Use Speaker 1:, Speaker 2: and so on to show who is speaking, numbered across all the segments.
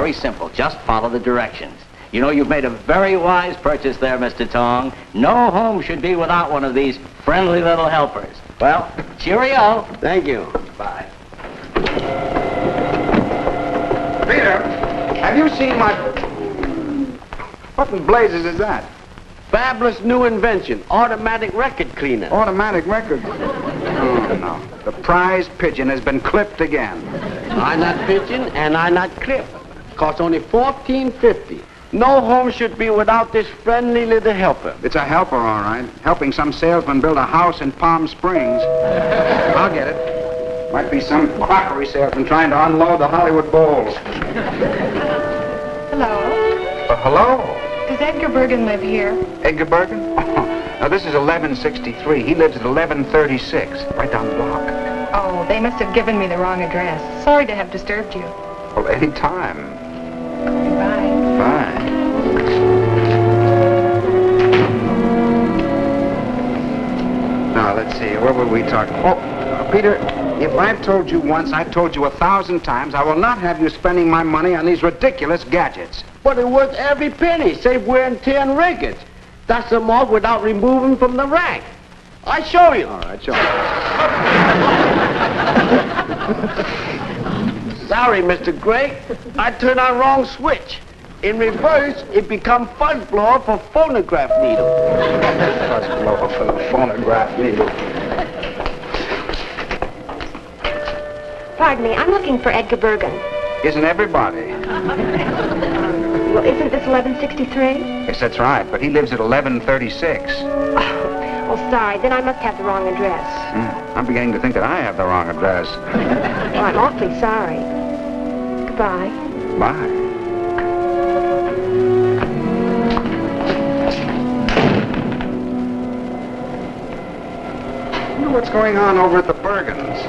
Speaker 1: very simple. Just follow the directions. You know, you've made a very wise purchase there, Mr. Tong. No home should be without one of these friendly little helpers. Well, cheerio.
Speaker 2: Thank you.
Speaker 1: Bye.
Speaker 3: Peter, have you seen my... What in blazes is that?
Speaker 2: Fabulous new invention, automatic record cleaner.
Speaker 3: Automatic record. Oh, no. The prize pigeon has been clipped again.
Speaker 2: I not pigeon and I not clip. Costs only $14.50. No home should be without this friendly little helper.
Speaker 3: It's a helper, all right. Helping some salesman build a house in Palm Springs. I'll get it. Might be some crockery salesman trying to unload the Hollywood bowls.
Speaker 4: Hello.
Speaker 3: Hello?
Speaker 4: Does Edgar Bergen live here?
Speaker 3: Edgar Bergen? Oh, now, this is 1163. He lives at 1136, right down the block.
Speaker 4: Oh, they must have given me the wrong address. Sorry to have disturbed you.
Speaker 3: Well, any time.
Speaker 4: Goodbye.
Speaker 3: Bye. Now, let's see. Where were we talking? Oh, Peter, if I've told you once, I've told you 1,000 times, I will not have you spending my money on these ridiculous gadgets.
Speaker 2: But it's worth every penny, save wearing 10 records. Dust them off without removing from the rack. I show you.
Speaker 3: All right, show me.
Speaker 2: Sorry, Mr. Gray. I turned on wrong switch. In reverse, it become fuzz blower for phonograph needle.
Speaker 3: Fuzz blower for the phonograph needle.
Speaker 5: Pardon me, I'm looking for Edgar Bergen.
Speaker 3: Isn't everybody?
Speaker 5: Well, isn't this 1163?
Speaker 3: Yes, that's right, but he lives at 1136.
Speaker 5: Oh, sorry, then I must have the wrong address.
Speaker 3: I'm beginning to think that I have the wrong address.
Speaker 5: Oh, I'm awfully sorry. Goodbye.
Speaker 3: Bye. I wonder what's going on over at the Bergens.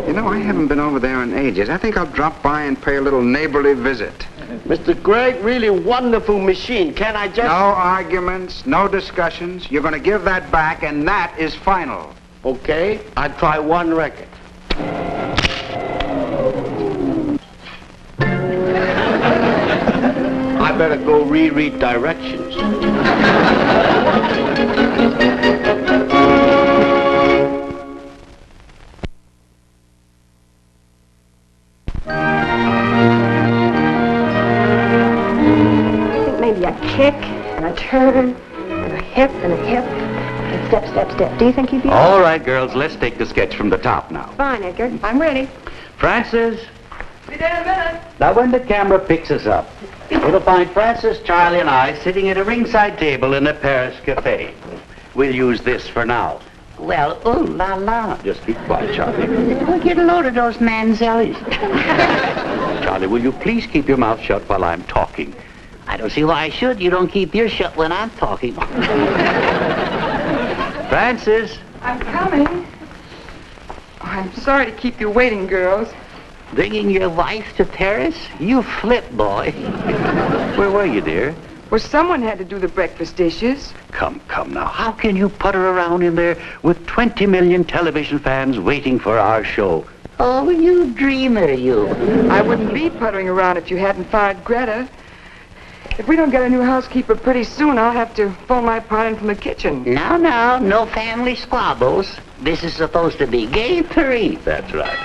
Speaker 3: You know, I haven't been over there in ages. I think I'll drop by and pay a little neighborly visit.
Speaker 2: Mr. Gray, really wonderful machine. Can I just...
Speaker 3: No arguments, no discussions. You're going to give that back, and that is final.
Speaker 2: Okay, I try one record. I better go reread directions.
Speaker 5: Maybe a kick and a turn and a hip and a hip and step, step, step. Do you think you'd be...
Speaker 1: All right, girls, let's take the sketch from the top now.
Speaker 5: Fine, Edgar.
Speaker 4: I'm ready.
Speaker 1: Francis,
Speaker 4: Be there in a minute.
Speaker 1: now when the camera picks us up, it'll find Francis, Charlie, and I sitting at a ringside table in a Paris cafe. We'll use this for now. Well, ooh la la. Just keep quiet, Charlie. Well, get a load of those manzellis. Charlie, will you please keep your mouth shut while I'm talking? I don't see why I should. You don't keep yours shut when I'm talking. Francis.
Speaker 4: I'm coming. Oh, I'm sorry to keep you waiting, girls.
Speaker 1: Bringing your wife to Paris? You flip, boy. Where were you, dear?
Speaker 4: Well, someone had to do the breakfast dishes.
Speaker 1: Come now. How can you putter around in there with 20 million television fans waiting for our show? Oh, you dreamer, you.
Speaker 4: I wouldn't be puttering around if you hadn't fired Greta. If we don't get a new housekeeper pretty soon, I'll have to phone my part in from the kitchen.
Speaker 1: Now, no family squabbles. This is supposed to be gay Paris. That's right.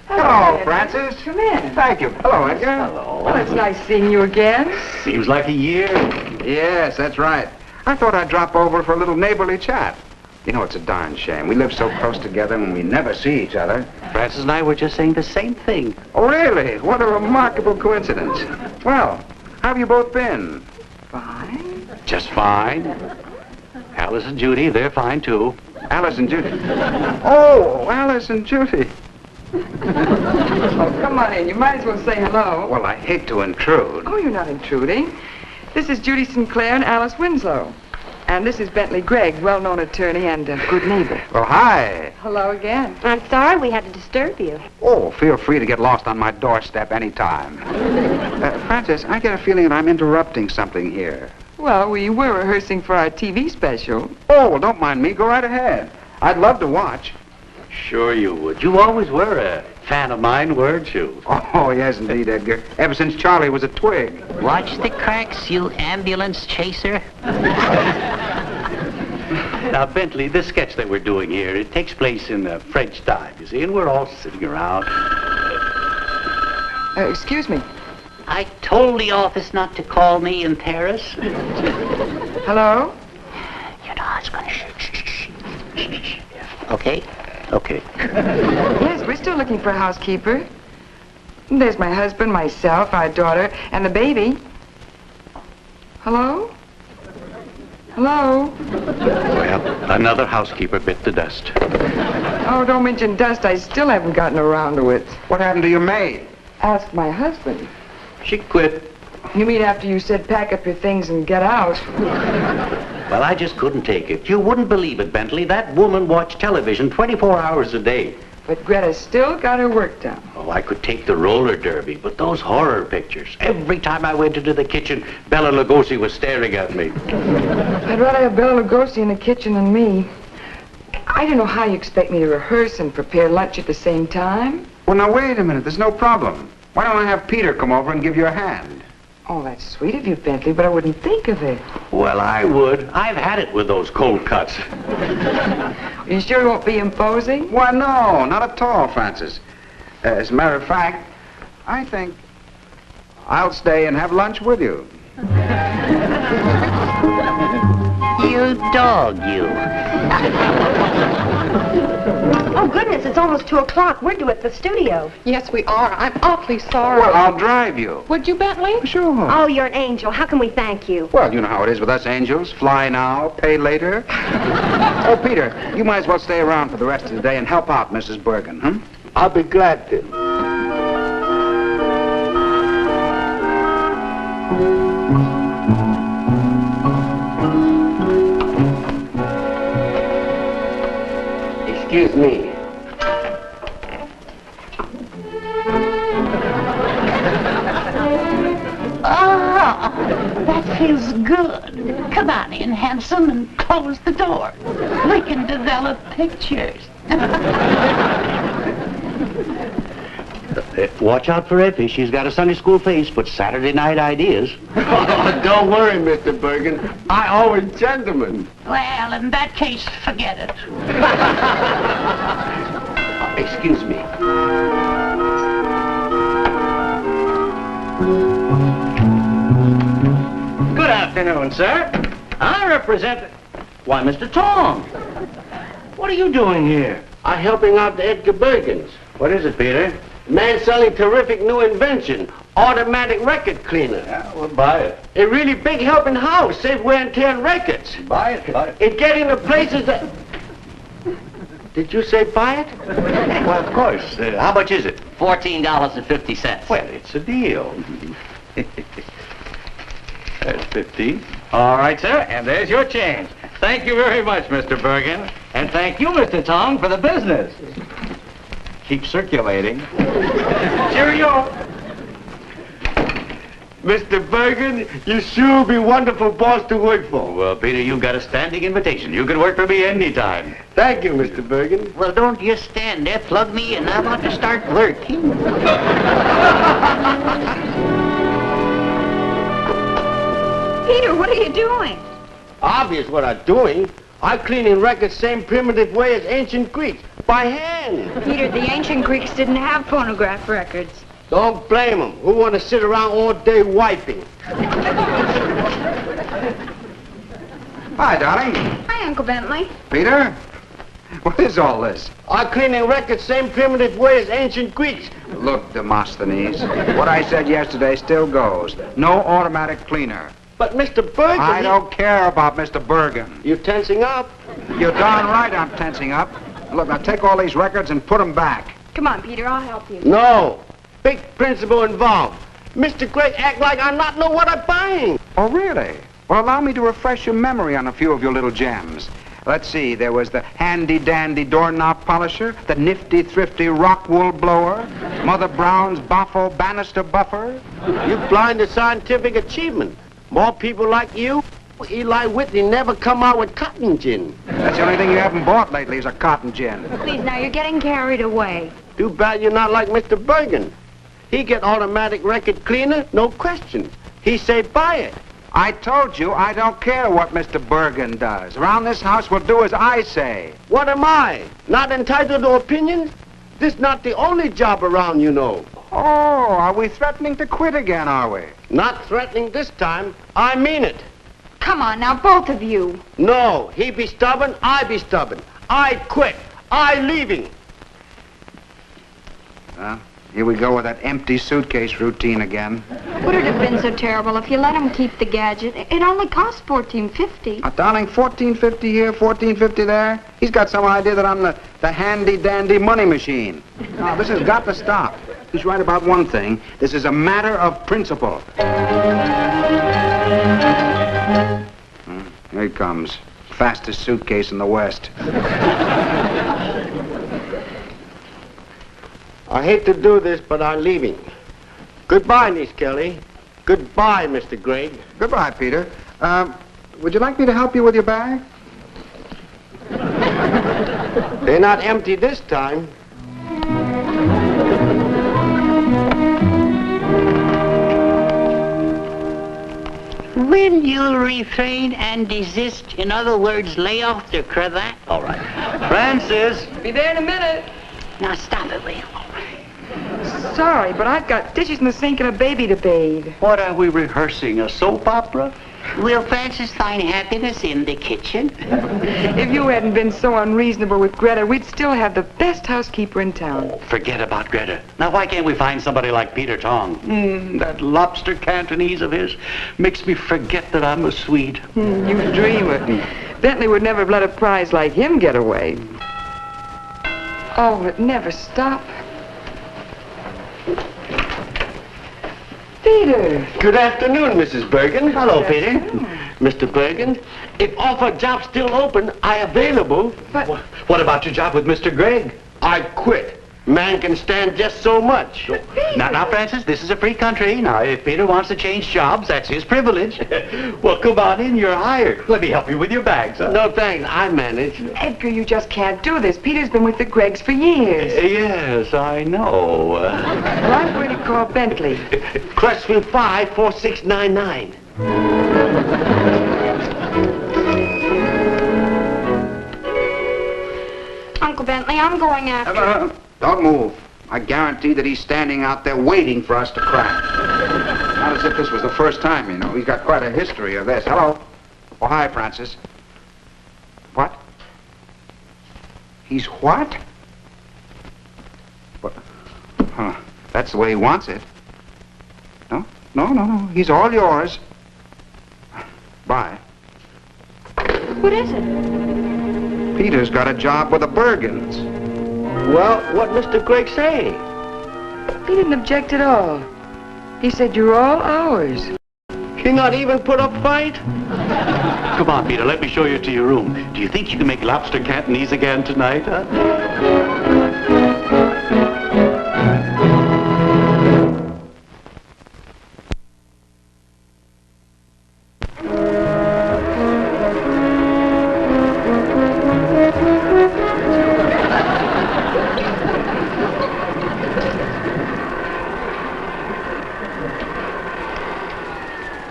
Speaker 3: Hello, Francis.
Speaker 4: Come in.
Speaker 3: Thank you. Hello, Edgar.
Speaker 1: Hello.
Speaker 4: Well, it's nice seeing you again.
Speaker 1: Seems like a year.
Speaker 3: Yes, that's right. I thought I'd drop over for a little neighborly chat. You know, it's a darn shame. We live so close together and we never see each other.
Speaker 1: Francis and I were just saying the same thing.
Speaker 3: Oh, really? What a remarkable coincidence. Well, how have you both been?
Speaker 4: Fine.
Speaker 1: Just fine. Alice and Judy, they're fine, too.
Speaker 3: Alice and Judy. Oh, Alice and Judy.
Speaker 4: Oh, come on in. You might as well say hello.
Speaker 3: Well, I hate to intrude.
Speaker 4: Oh, you're not intruding. This is Judy Sinclair and Alice Winslow. And this is Bentley Gregg, well-known attorney and a good neighbor.
Speaker 3: Well, hi.
Speaker 4: Hello again.
Speaker 5: I'm sorry we had to disturb you.
Speaker 3: Oh, feel free to get lost on my doorstep anytime. Francis, I get a feeling that I'm interrupting something here.
Speaker 4: Well, we were rehearsing for our TV special.
Speaker 3: Oh, well, don't mind me. Go right ahead. I'd love to watch.
Speaker 1: Sure you would. You always were a fan of mine, weren't you?
Speaker 3: Oh, yes, indeed, Edgar. Ever since Charlie was a twig.
Speaker 6: Watch the cracks, you ambulance chaser.
Speaker 1: Now, Bentley, this sketch that we're doing here, it takes place in the French time, you see, and we're all sitting around.
Speaker 4: Excuse me.
Speaker 6: I told the office not to call me in Paris.
Speaker 4: Hello?
Speaker 6: You know I was gonna shh. Okay? Okay.
Speaker 4: Yes, we're still looking for a housekeeper. There's my husband, myself, our daughter, and the baby. Hello? Hello?
Speaker 1: Well, another housekeeper bit the dust.
Speaker 4: Oh, don't mention dust. I still haven't gotten around to it.
Speaker 3: What happened to your maid?
Speaker 4: Ask my husband.
Speaker 1: She quit.
Speaker 4: You mean after you said pack up your things and get out?
Speaker 1: Well, I just couldn't take it. You wouldn't believe it, Bentley. That woman watched television 24 hours a day.
Speaker 4: But Greta still got her work done.
Speaker 1: Oh, I could take the roller derby, but those horror pictures. Every time I went into the kitchen, Bela Lugosi was staring at me.
Speaker 4: I'd rather have Bela Lugosi in the kitchen than me. I don't know how you expect me to rehearse and prepare lunch at the same time.
Speaker 3: Well, now, wait a minute. There's no problem. Why don't I have Peter come over and give you a hand?
Speaker 4: Oh, that's sweet of you, Bentley, but I wouldn't think of it.
Speaker 1: Well, I would. I've had it with those cold cuts.
Speaker 4: You sure it won't be imposing?
Speaker 3: Why, no, not at all, Francis. As a matter of fact, I think I'll stay and have lunch with you.
Speaker 6: You dog, you.
Speaker 5: Oh, goodness, it's almost 2 o'clock. We're due at the studio.
Speaker 7: Yes, we are. I'm awfully sorry.
Speaker 3: Well, I'll drive you.
Speaker 7: Would you, Bentley?
Speaker 3: Sure.
Speaker 5: Oh, you're an angel. How can we thank you?
Speaker 3: Well, you know how it is with us angels. Fly now, pay later. Oh, Peter, you might as well stay around for the rest of the day and help out Mrs. Bergen, huh?
Speaker 2: I'll be glad to. Excuse me.
Speaker 6: Ah, that feels good. Come on in, handsome, and close the door. We can develop pictures.
Speaker 1: Watch out for Effie. She's got a Sunday school face, but Saturday night ideas.
Speaker 2: Oh, don't worry, Mr. Bergen. I always gentleman.
Speaker 6: Well, in that case, forget it.
Speaker 1: Excuse me. Good afternoon, sir. I represent... Why, Mr. Tong. What are you doing here?
Speaker 2: I'm helping out the Edgar Bergens.
Speaker 1: What is it, Peter?
Speaker 2: Man selling terrific new invention, automatic record cleaner.
Speaker 1: Yeah, we'll buy it.
Speaker 2: A really big helping house, save wear and tear on records.
Speaker 1: Buy it, buy it.
Speaker 2: It getting to places that... Did you say buy it?
Speaker 1: Well, of course. How much is it?
Speaker 6: $14.50.
Speaker 1: Well, it's a deal. There's 15. All right, sir, and there's your change. Thank you very much, Mr. Bergen. And thank you, Mr. Tong, for the business. Keep circulating. Cheerio.
Speaker 2: Mr. Bergen, you sure be wonderful boss to work for.
Speaker 1: Well, Peter, you've got a standing invitation. You can work for me anytime.
Speaker 2: Thank you, Mr. Bergen.
Speaker 6: Well, don't you stand there. Plug me in. I want to start working.
Speaker 5: Peter, what are you doing?
Speaker 2: Obvious what I'm doing. I'm cleaning records same primitive way as ancient Greeks, by hand.
Speaker 5: Peter, the ancient Greeks didn't have phonograph records.
Speaker 2: Don't blame them. Who want to sit around all day wiping?
Speaker 3: Hi, darling.
Speaker 5: Hi, Uncle Bentley.
Speaker 3: Peter? What is all this?
Speaker 2: I'm cleaning records same primitive way as ancient Greeks.
Speaker 3: Look, Demosthenes, what I said yesterday still goes. No automatic cleaner.
Speaker 2: But Mr. Bergen...
Speaker 3: I don't care about Mr. Bergen.
Speaker 2: You tensing up?
Speaker 3: You're darn right I'm tensing up. Look, now take all these records and put them back.
Speaker 5: Come on, Peter, I'll help you.
Speaker 2: No. Big principle involved. Mr. Gray act like I not know what I'm buying.
Speaker 3: Oh, really? Well, allow me to refresh your memory on a few of your little gems. Let's see, there was the handy-dandy doorknob polisher, the nifty-thrifty rock wool blower, Mother Brown's Boffo banister buffer.
Speaker 2: You blind to scientific achievement. More people like you, Eli Whitney never come out with cotton gin.
Speaker 3: That's the only thing you haven't bought lately is a cotton gin.
Speaker 5: Please, now you're getting carried away.
Speaker 2: Too bad you're not like Mr. Bergen. He get automatic record cleaner, no question. He say buy it.
Speaker 3: I told you I don't care what Mr. Bergen does. Around this house we'll do as I say.
Speaker 2: What am I? Not entitled to opinions? This not the only job around, you know.
Speaker 3: Oh, are we threatening to quit again, are we?
Speaker 2: Not threatening this time. I mean it.
Speaker 5: Come on now, both of you.
Speaker 2: No, he be stubborn, I be stubborn. I quit. I leaving.
Speaker 3: Well, here we go with that empty suitcase routine again.
Speaker 5: Would it have been so terrible if you let him keep the gadget? It only cost $14.50.
Speaker 3: Darling, $14.50 here, $14.50 there. He's got some idea that I'm the handy-dandy money machine. No, this has got to stop. He's right about one thing. This is a matter of principle. Here he comes. Fastest suitcase in the West.
Speaker 2: I hate to do this, but I'm leaving. Goodbye, Niece Kelly. Goodbye, Mr. Gregg.
Speaker 3: Goodbye, Peter. Would you like me to help you with your bag?
Speaker 2: They're not empty this time.
Speaker 6: Will you refrain and desist? In other words, lay off the cravat?
Speaker 1: All right. Francis!
Speaker 4: Be there in a minute.
Speaker 6: Now stop it, will you?
Speaker 4: Sorry, but I've got dishes in the sink and a baby to bathe.
Speaker 1: What are we rehearsing, a soap opera?
Speaker 6: Will Francis find happiness in the kitchen?
Speaker 4: If you hadn't been so unreasonable with Greta, we'd still have the best housekeeper in town.
Speaker 1: Forget about Greta. Now, why can't we find somebody like Peter Tong? That lobster Cantonese of his makes me forget that I'm a Swede.
Speaker 4: You dreamer. Bentley would never have let a prize like him get away. Oh, it never stopped. Peter.
Speaker 2: Good afternoon, Mrs. Bergen.
Speaker 1: Hello, Peter.
Speaker 2: Mr. Bergen, if offer job still open, I available.
Speaker 4: But
Speaker 1: What about your job with Mr. Gregg?
Speaker 2: I quit. Man can stand just so much.
Speaker 1: Now, Francis, this is a free country. Now, if Peter wants to change jobs, that's his privilege. Well, come on in. You're hired. Let me help you with your bags, huh?
Speaker 2: No thanks, I manage.
Speaker 4: Edgar, you just can't do this. Peter's been with the Greggs for years.
Speaker 1: Yes, I know.
Speaker 4: Well, I'm going to call Bentley.
Speaker 2: Crestfield 54699.
Speaker 5: Uncle Bentley, I'm going after.
Speaker 3: Don't move. I guarantee that he's standing out there waiting for us to crack. Not as if this was the first time, you know. He's got quite a history of this. Hello? Oh, hi, Francis. What? He's what? What? Huh. That's the way he wants it. No. He's all yours. Bye.
Speaker 5: What is it?
Speaker 3: Peter's got a job with the Bergens.
Speaker 2: Well, what Mr. Gregg say?
Speaker 4: He didn't object at all. He said, you're all ours.
Speaker 2: He not even put up fight?
Speaker 1: Come on, Peter, let me show you to your room. Do you think you can make lobster Cantonese again tonight, huh?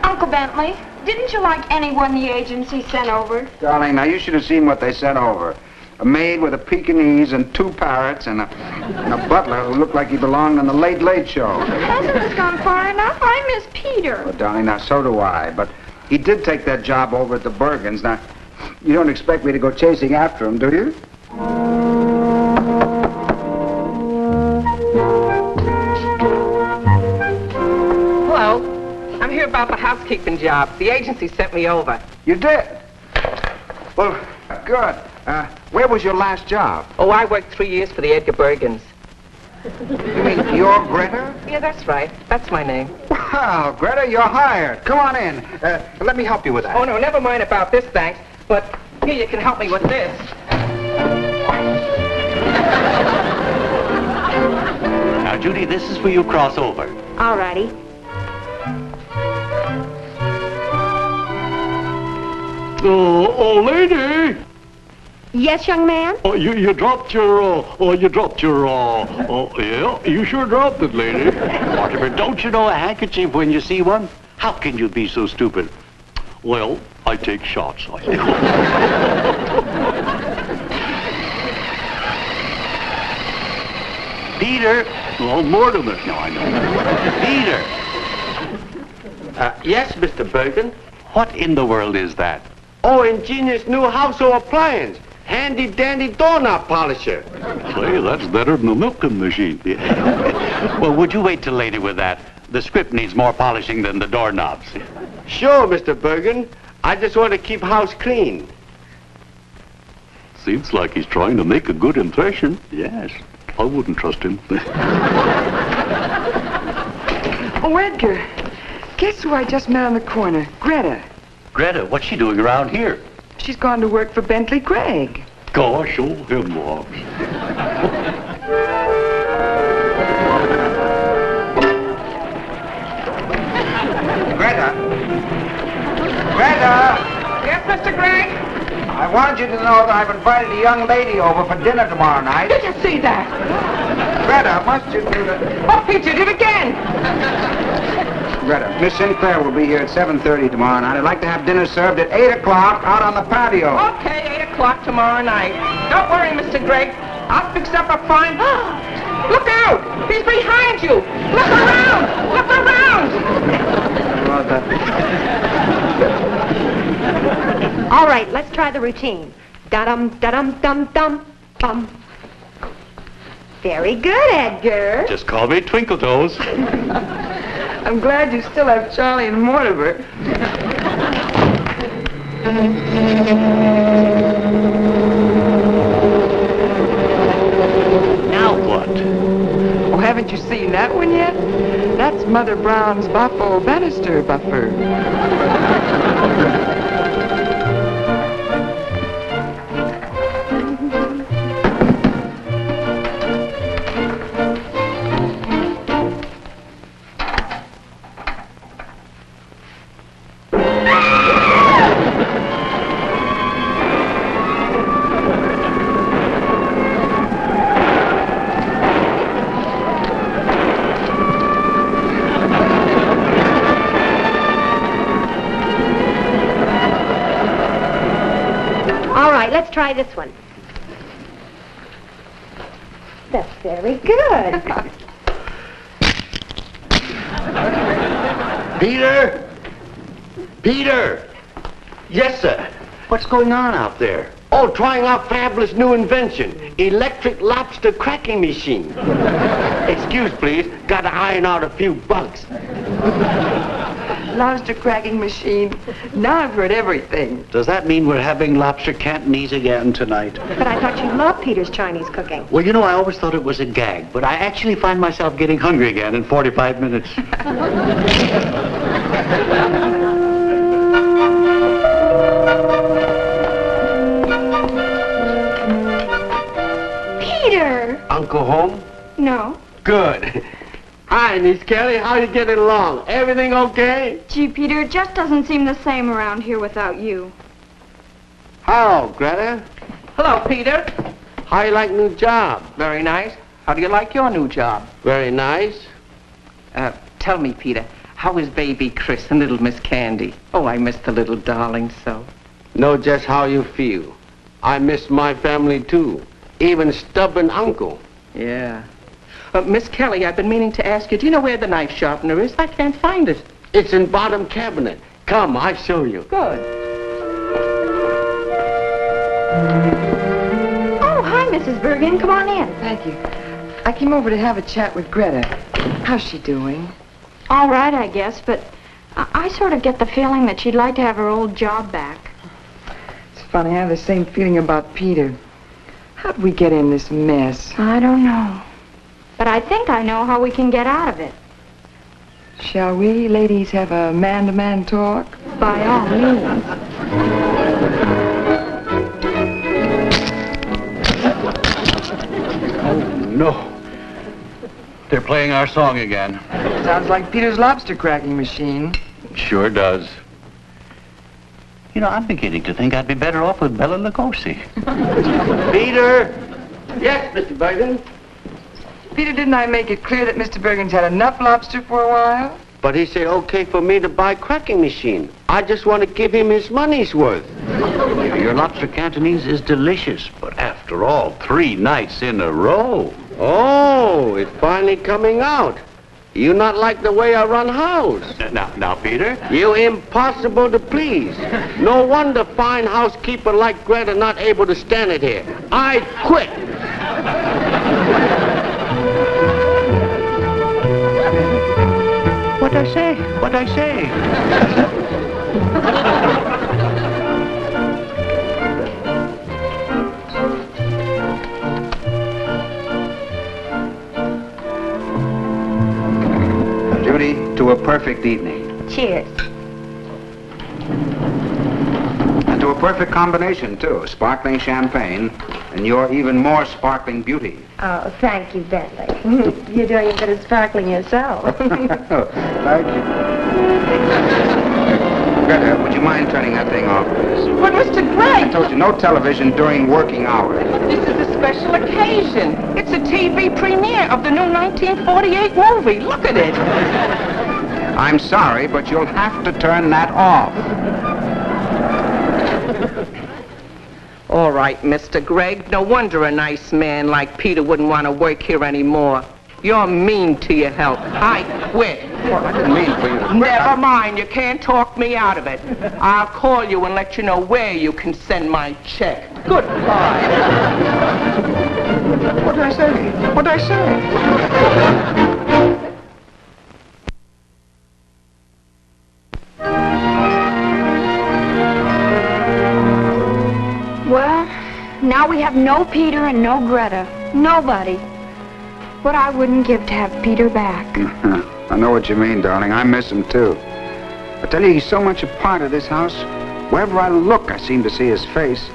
Speaker 5: Uncle Bentley, didn't you like anyone the agency sent over?
Speaker 3: Darling, now you should have seen what they sent over. A maid with a Pekingese and 2 parrots and a butler who looked like he belonged on the Late Late Show.
Speaker 5: Hasn't this gone far enough? I miss Peter.
Speaker 3: Well, darling, now so do I. But he did take that job over at the Bergens. Now, you don't expect me to go chasing after him, do you?
Speaker 7: Hello. I'm here about the housekeeping job. The agency sent me over.
Speaker 3: You did? Well, good. Where was your last job?
Speaker 7: Oh, I worked 3 years for the Edgar Bergens.
Speaker 3: You mean you're Greta?
Speaker 7: Yeah, that's right. That's my name.
Speaker 3: Well, Greta, you're hired. Come on in. Let me help you with that.
Speaker 7: Oh, no, never mind about this, thanks. But here, you can help me with this.
Speaker 1: Now, Judy, this is for you crossover.
Speaker 5: All righty.
Speaker 8: Oh, lady.
Speaker 5: Yes, young man?
Speaker 8: Oh, you dropped your, yeah, you sure dropped it, lady.
Speaker 1: Mortimer, don't you know a handkerchief when you see one? How can you be so stupid?
Speaker 8: Well, I take shots.
Speaker 1: Peter.
Speaker 8: Oh, Mortimer.
Speaker 1: No, I know. Peter.
Speaker 2: Yes, Mr. Bergen.
Speaker 1: What in the world is that?
Speaker 2: Oh, ingenious new household appliance. Handy-dandy doorknob polisher.
Speaker 8: Say, that's better than a milking machine.
Speaker 1: Well, would you wait till later with that? The script needs more polishing than the doorknobs.
Speaker 2: Sure, Mr. Bergen. I just want to keep house clean.
Speaker 8: Seems like he's trying to make a good impression. Yes, I wouldn't trust him.
Speaker 4: Oh, Edgar, guess who I just met on the corner? Greta.
Speaker 1: Greta, what's she doing around here?
Speaker 4: She's gone to work for Bentley Gregg.
Speaker 8: Gosh, oh, him walks.
Speaker 3: Greta! Greta!
Speaker 7: Yes, Mr. Gregg?
Speaker 3: I want you to know that I've invited a young lady over for dinner tomorrow night.
Speaker 7: Did you see that?
Speaker 3: Greta, must you do that?
Speaker 7: Oh, Pete, you did it again.
Speaker 3: Greta, Miss Sinclair will be here at 7:30 tomorrow night. I'd like to have dinner served at 8 o'clock out on the patio.
Speaker 7: Okay, 8 o'clock tomorrow night. Don't worry, Mr. Gregg. I'll fix up a fine... Look out! He's behind you! Look around! Look around!
Speaker 5: All right, let's try the routine. Da-dum, da-dum, dum, dum, bum. Very good, Edgar.
Speaker 1: Just call me Twinkle Toes.
Speaker 4: I'm glad you still have Charlie and Mortimer.
Speaker 1: Now what?
Speaker 4: Oh, haven't you seen that one yet? That's Mother Brown's Buffalo Bannister buffer.
Speaker 5: Let's try this one. That's very good.
Speaker 2: Peter? Peter? Yes, sir.
Speaker 1: What's going on out there?
Speaker 2: Oh, trying our fabulous new invention, electric lobster cracking machine. Excuse, please. Got to iron out a few bugs.
Speaker 4: Lobster cracking machine. Now I've heard everything.
Speaker 1: Does that mean we're having lobster Cantonese again tonight?
Speaker 5: But I thought you loved Peter's Chinese cooking.
Speaker 1: Well, you know, I always thought it was a gag, but I actually find myself getting hungry again in 45 minutes.
Speaker 5: Peter!
Speaker 2: Uncle home?
Speaker 5: No.
Speaker 2: Good. Hi, Miss Kelly. How you getting along? Everything okay?
Speaker 9: Gee, Peter, it just doesn't seem the same around here without you.
Speaker 2: Hello, Greta.
Speaker 7: Hello, Peter.
Speaker 2: How you like new job?
Speaker 7: Very nice. How do you like your new job?
Speaker 2: Very nice.
Speaker 7: Tell me, Peter, how is baby Chris and little Miss Candy? Oh, I miss the little darling so.
Speaker 2: Know just how you feel. I miss my family, too. Even stubborn uncle.
Speaker 7: Yeah. Miss Kelly, I've been meaning to ask you, do you know where the knife sharpener is? I can't find it.
Speaker 2: It's in bottom cabinet. Come, I'll show you.
Speaker 7: Good.
Speaker 5: Oh, hi, Mrs. Bergen. Come on in.
Speaker 4: Thank you. I came over to have a chat with Greta. How's she doing?
Speaker 9: All right, I guess, but I sort of get the feeling that she'd like to have her old job back.
Speaker 4: It's funny, I have the same feeling about Peter. How'd we get in this mess?
Speaker 9: I don't know. But I think I know how we can get out of it.
Speaker 4: Shall we ladies have a man-to-man talk?
Speaker 9: By all means.
Speaker 1: Oh, no. They're playing our song again.
Speaker 4: Sounds like Peter's lobster cracking machine.
Speaker 1: Sure does. You know, I'm beginning to think I'd be better off with Bela Lugosi.
Speaker 2: Peter? Yes, Mr. Bergens?
Speaker 4: Peter, didn't I make it clear that Mr. Bergens had enough lobster for a while?
Speaker 2: But he said okay for me to buy cracking machine. I just want to give him his money's worth.
Speaker 1: Your lobster Cantonese is delicious, but after all, 3 nights in a row.
Speaker 2: Oh, it's finally coming out. You not like the way I run house.
Speaker 1: Now, Peter.
Speaker 2: You impossible to please. No wonder fine housekeeper like Greta not able to stand it here. I quit.
Speaker 1: What'd I say? What'd I say?
Speaker 3: Judy, to a perfect evening.
Speaker 5: Cheers.
Speaker 3: And to a perfect combination, too. Sparkling champagne and your even more sparkling beauty.
Speaker 5: Oh, thank you, Bentley. You're doing a bit of sparkling yourself.
Speaker 3: Thank you. Greta, would you mind turning that thing off, please?
Speaker 7: But Mr.
Speaker 3: I
Speaker 7: Gregg,
Speaker 3: told you, no television during working hours.
Speaker 7: this is a special occasion. It's a TV premiere of the new 1948 movie. Look at it.
Speaker 3: I'm sorry, but you'll have to turn that off.
Speaker 7: All right, Mr. Gregg. No wonder a nice man like Peter wouldn't want to work here anymore. You're mean to your help. I quit.
Speaker 3: Well, I didn't mean for you to...
Speaker 7: Never mind. You can't talk me out of it. I'll call you and let you know where you can send my check. Goodbye.
Speaker 3: What did I say? What did I say?
Speaker 9: Well, now we have no Peter and no Greta. Nobody. What I wouldn't give to have Peter back.
Speaker 3: I know what you mean, darling. I miss him, too. I tell you, he's so much a part of this house. Wherever I look, I seem to see his face.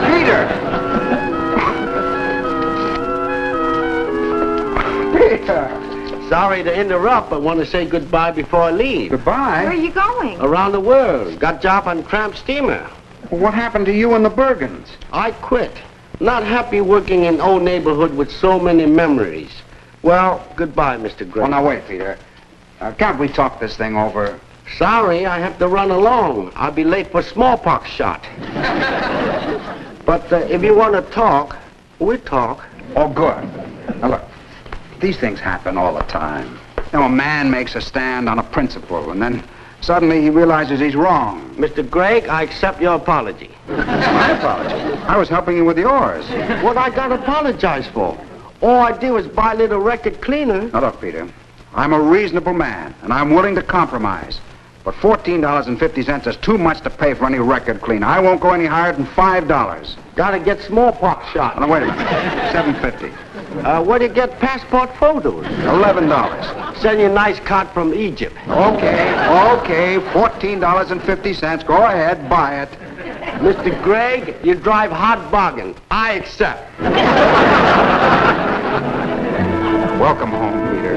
Speaker 3: Peter! Peter!
Speaker 2: Sorry to interrupt, but want to say goodbye before I leave.
Speaker 3: Goodbye.
Speaker 9: Where are you going?
Speaker 2: Around the world. Got job on tramp steamer.
Speaker 3: Well, what happened to you and the Bergens?
Speaker 2: I quit. Not happy working in old neighborhood with so many memories. Well, goodbye, Mr. Gregg.
Speaker 3: Well, now, wait, Peter. Can't we talk this thing over?
Speaker 2: Sorry, I have to run along. I'll be late for smallpox shot. But if you want to talk, we'll talk.
Speaker 3: Oh, good. Now, look, these things happen all the time. You know, a man makes a stand on a principle, and then suddenly he realizes he's wrong.
Speaker 2: Mr. Gregg, I accept your apology.
Speaker 3: My apology. I was helping you with yours.
Speaker 2: What I got to apologize for? All I did was buy a little record cleaner.
Speaker 3: Now, look, Peter, I'm a reasonable man, and I'm willing to compromise. But $14.50 is too much to pay for any record cleaner. I won't go any higher than $5.
Speaker 2: Gotta get smallpox shot.
Speaker 3: Now, wait a minute. $7.50.
Speaker 2: Where do you get passport photos?
Speaker 3: $11.
Speaker 2: Send you a nice card from Egypt.
Speaker 3: Okay, $14.50. Go ahead, buy it.
Speaker 2: Mr. Gregg, you drive hot bargain. I accept.
Speaker 3: Welcome home, Peter.